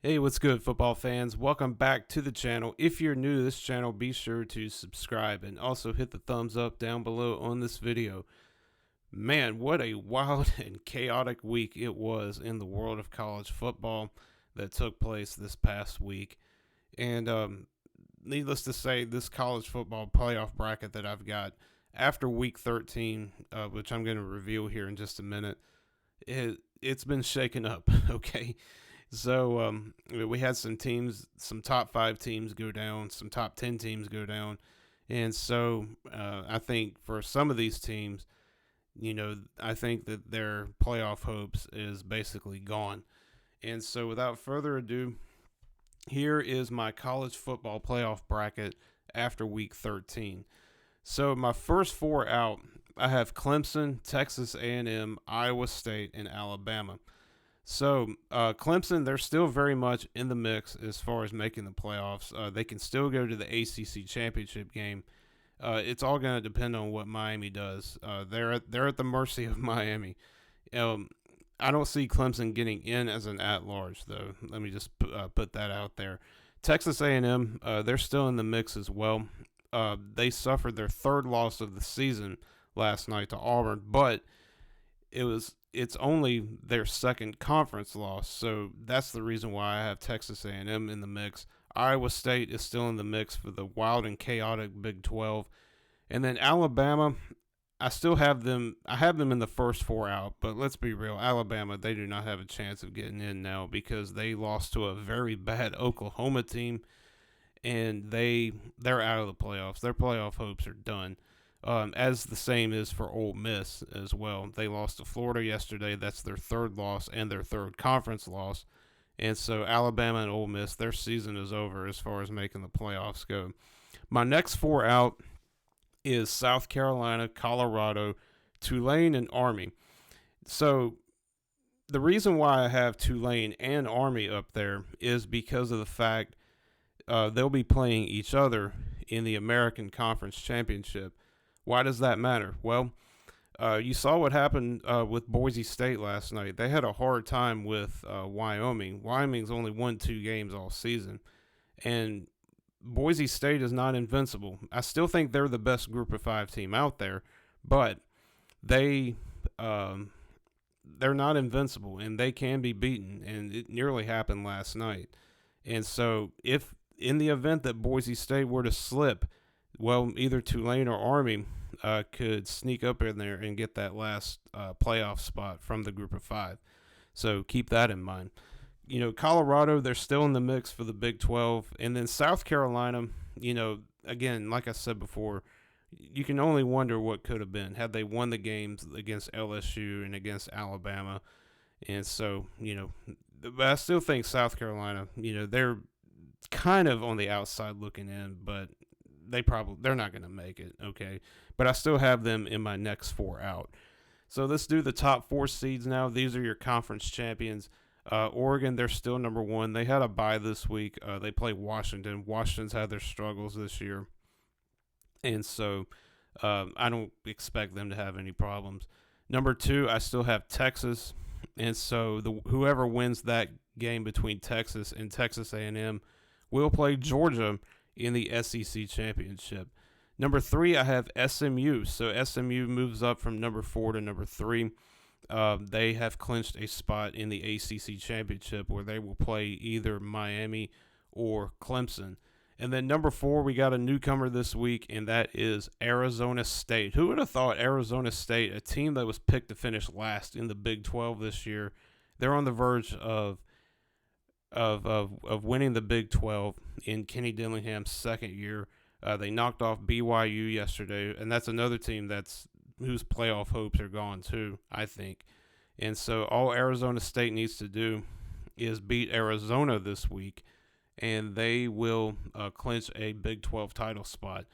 Hey, what's good, football fans? Welcome back to the channel. If you're new to this channel, be sure to subscribe and also hit the thumbs up down below on this video. Man, what a wild and chaotic week it was in the world of college football that took place this past week. And needless to say, this college football playoff bracket that I've got after week 13, which I'm going to reveal here in just a minute, it's been shaken up, okay? So we had some teams, some top 5 teams go down, some top 10 teams go down. And so I think for some of these teams, I think that their playoff hopes is basically gone. And so without further ado, here is my college football playoff bracket after week 13. So my first 4 out, I have Clemson, Texas A&M, Iowa State, and Alabama. So Clemson, they're still very much in the mix as far as making the playoffs. They can still go to the ACC championship game. It's all going to depend on what Miami does. They're at the mercy of Miami. I don't see Clemson getting in as an at-large, though. Let me just put that out there. Texas A&M, they're still in the mix as well. They suffered their 3rd loss of the season last night to Auburn, but it's only their 2nd conference loss, so that's the reason why I have Texas A&M in the mix. Iowa State is still in the mix for the wild and chaotic Big 12. And then Alabama, I have them in the first 4 out, but let's be real, Alabama, they do not have a chance of getting in now because they lost to a very bad Oklahoma team, and they're out of the playoffs. Their playoff hopes are done. As the same is for Ole Miss as well. They lost to Florida yesterday. That's their 3rd loss and their 3rd conference loss. And so Alabama and Ole Miss, their season is over as far as making the playoffs go. My next 4 out is South Carolina, Colorado, Tulane, and Army. So the reason why I have Tulane and Army up there is because of the fact they'll be playing each other in the American Conference Championship. Why does that matter? Well, you saw what happened with Boise State last night. They had a hard time with Wyoming. Wyoming's only won 2 games all season. And Boise State is not invincible. I still think they're the best Group of 5 team out there, but they're not invincible, and they can be beaten, and it nearly happened last night. And so if in the event that Boise State were to slip, well, either Tulane or Army could sneak up in there and get that last playoff spot from the Group of 5. So keep that in mind. Colorado, they're still in the mix for the Big 12. And then South Carolina, again, like I said before, you can only wonder what could have been had they won the games against LSU and against Alabama. And so, but I still think South Carolina, they're kind of on the outside looking in, but they're not going to make it, okay? But I still have them in my next 4 out. So let's do the top 4 seeds now. These are your conference champions. Oregon, they're still number 1. They had a bye this week. They play Washington. Washington's had their struggles this year. And so I don't expect them to have any problems. Number 2, I still have Texas. And so whoever wins that game between Texas and Texas A&M will play Georgia in the SEC championship. Number 3, I have SMU. So SMU moves up from number 4 to number 3. They have clinched a spot in the ACC championship where they will play either Miami or Clemson. And then number 4, we got a newcomer this week, and that is Arizona State. Who would have thought Arizona State, a team that was picked to finish last in the Big 12 this year, they're on the verge of winning the Big 12 in Kenny Dillingham's 2nd year. They knocked off BYU yesterday, and that's another team whose playoff hopes are gone too, I think. And so all Arizona State needs to do is beat Arizona this week, and they will clinch a Big 12 title spot.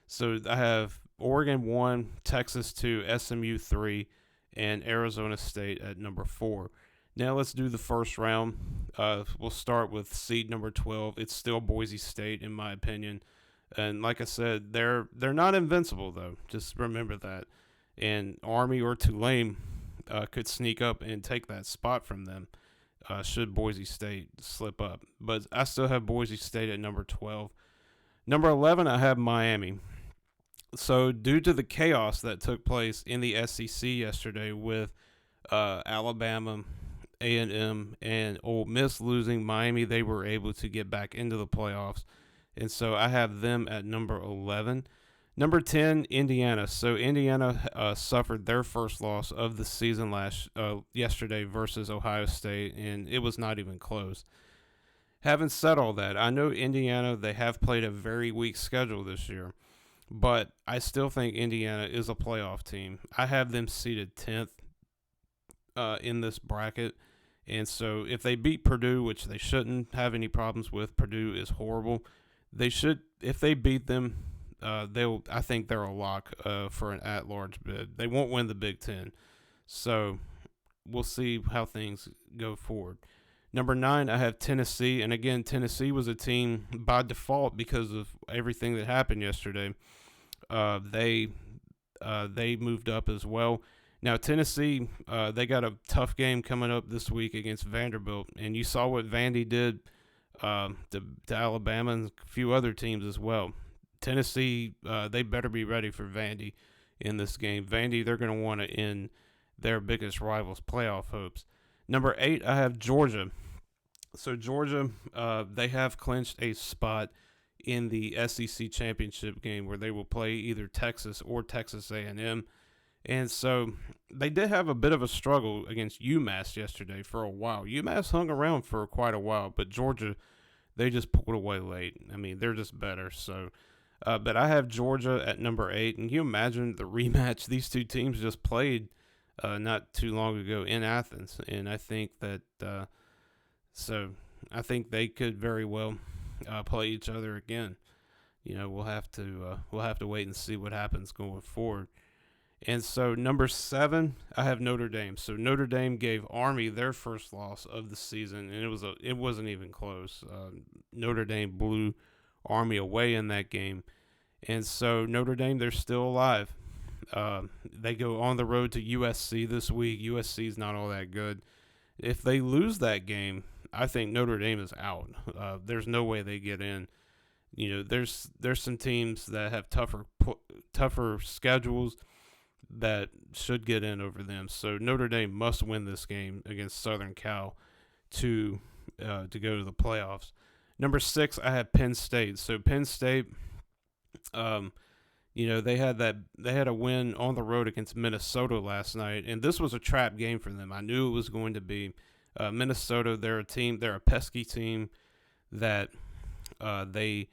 So I have Oregon 1, Texas 2, SMU 3, and Arizona State at number 4. Now let's do the first round. We'll start with seed number 12. It's still Boise State, in my opinion. And like I said, they're not invincible, though. Just remember that. And Army or Tulane could sneak up and take that spot from them. should Boise State slip up. But I still have Boise State at number 12. Number 11, I have Miami. So due to the chaos that took place in the SEC yesterday with Alabama, A&M, and Ole Miss losing, Miami, they were able to get back into the playoffs. And so I have them at number 11. Number 10, Indiana. So Indiana suffered their first loss of the season yesterday versus Ohio State, and it was not even close. Having said all that, I know Indiana, they have played a very weak schedule this year, but I still think Indiana is a playoff team. I have them seeded 10th in this bracket, and so if they beat Purdue, which they shouldn't have any problems with, Purdue is horrible. They should, if they beat them, I think they're a lock for an at-large bid. They won't win the Big Ten, so we'll see how things go forward. Number 9, I have Tennessee, and again, Tennessee was a team by default because of everything that happened yesterday. They moved up as well. Now Tennessee, they got a tough game coming up this week against Vanderbilt, and you saw what Vandy did to Alabama and a few other teams as well. Tennessee, they better be ready for Vandy in this game. Vandy, they're going to want to end their biggest rivals' playoff hopes. Number 8, I have Georgia. So Georgia, they have clinched a spot in the SEC championship game where they will play either Texas or Texas A&M. And so they did have a bit of a struggle against UMass yesterday for a while. UMass hung around for quite a while, but Georgia, they just pulled away late. I mean, they're just better. So, but I have Georgia at number 8. And can you imagine the rematch these two teams just played not too long ago in Athens? And I think that I think they could very well play each other again. You know, we'll have to wait and see what happens going forward. And so number 7, I have Notre Dame. So Notre Dame gave Army their first loss of the season, and it wasn't even close. Notre Dame blew Army away in that game, and so Notre Dame, they're still alive. They go on the road to USC this week. USC is not all that good. If they lose that game, I think Notre Dame is out. There's no way they get in. You know, there's some teams that have tougher schedules that should get in over them. So Notre Dame must win this game against Southern Cal to go to the playoffs. Number 6, I have Penn State. So Penn State, you know, they had a win on the road against Minnesota last night, and this was a trap game for them. I knew it was going to be. Minnesota, they're a pesky team that they've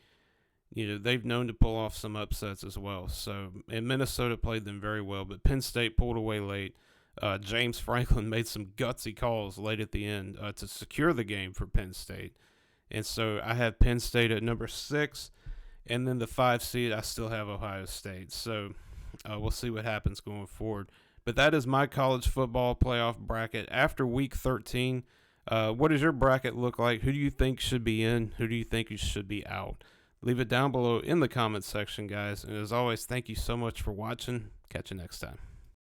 known to pull off some upsets as well. So, and Minnesota played them very well, but Penn State pulled away late. James Franklin made some gutsy calls late at the end to secure the game for Penn State. And so I have Penn State at number 6, and then the 5 seed, I still have Ohio State. So we'll see what happens going forward. But that is my college football playoff bracket after week 13. What does your bracket look like? Who do you think should be in? Who do you think should be out? Leave it down below in the comments section, guys. And as always, thank you so much for watching. Catch you next time.